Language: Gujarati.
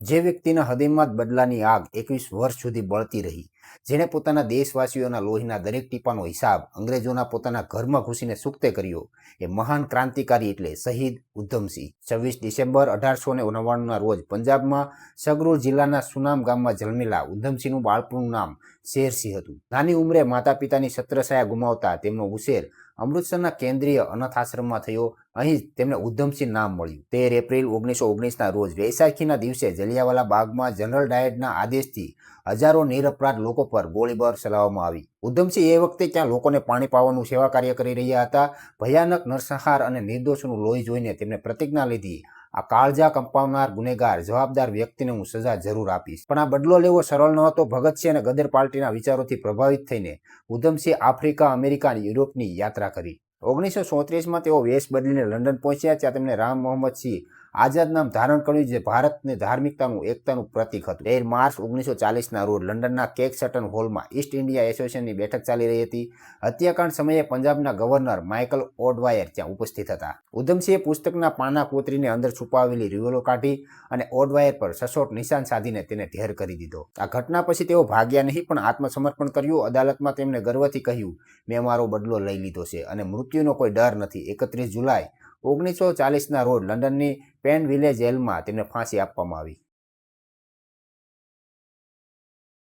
જે વ્યક્તિના હૃદયમાં જ બદલાની આગ 21 વર્ષ સુધી બળતી રહી, જેણે પોતાના દેશવાસીઓના લોહીના દરેક ટીપાનો હિસાબ અંગ્રેજોના પોતાના ઘરમાં ઘૂસીને સૂકતે કર્યો, એ મહાન ક્રાંતિકારી એટલે શહીદ ઉધમસિંહ. 26 ડિસેમ્બર 1899ના રોજ પંજાબમાં સગરૂર જિલ્લાના સુનામ ગામમાં જન્મેલા ઉધમસિંહનું બાળપણનું નામ શેરસિંહ હતું. નાની ઉંમરે માતા પિતાની છત્રછાયા ગુમાવતા તેમનો ઉછેર અમૃતસરના કેન્દ્રીય અનાથ આશ્રમમાં થયો. અહીં જ તેમને ઉધમસિંહ નામ મળ્યું. 13 એપ્રિલ 1919ના રોજ વૈશાખીના દિવસે જલિયાવાલા બાગમાં જનરલ ડાયરના આદેશથી હજારો નિરપરાધ લોકો પર ગોળીબાર ચલાવવામાં આવી. ઉધમસિંહ એ વખતે ત્યાં લોકોને પાણી પાવાનું સેવા કાર્ય કરી રહ્યા હતા. ભયાનક નરસંહાર અને નિર્દોષોનું લોહી જોઈને તેમણે પ્રતિજ્ઞા લીધી, આ કાળજા કંપાવનાર ગુનેગાર જવાબદાર વ્યક્તિને હું સજા જરૂર આપીશ. પણ આ બદલો લેવો સરળ ન હતો. ભગતસિંહ અને ગદર પાર્ટીના વિચારોથી પ્રભાવિત થઈને ઉધમસિંહ આફ્રિકા, અમેરિકા અને યુરોપની યાત્રા કરી. 1934માં તેઓ વેશ બદલીને લંડન પહોંચ્યા. ત્યાં તેમણે રામ મોહમ્મદ સિંહ આઝાદ નામ ધારણ કર્યું, જે ભારતની ધાર્મિકતાનું એકતાનું પ્રતીક હતું. 13 માર્ચ 1940ના રોજ લંડનના કેક્સટન હોલમાં ઈસ્ટ ઇન્ડિયા એસોસિએશનની બેઠક ચાલી રહી હતી. હત્યાકાંડ સમયે પંજાબના ગવર્નર માઇકલ ઓડવાયર ત્યાં ઉપસ્થિત હતા. ઉધમસિંહે પુસ્તકના પાના કોતરીને અંદર છુપાવેલી રિવોલ્વર કાઢી અને ઓડવાયર પર સચોટ નિશાન સાધીને તેને ઢેર કરી દીધો. આ ઘટના પછી તેઓ ભાગ્યા નહીં, પણ આત્મસમર્પણ કર્યું. અદાલતમાં તેમણે ગર્વથી કહ્યું, મેં મારો બદલો લઈ લીધો છે અને મૃત્યુનો કોઈ ડર નથી. 31 જુલાઈ 1940ના રોજ લંડનની પેનવિલે જેલમાં તેમને ફાંસી આપવામાં આવી.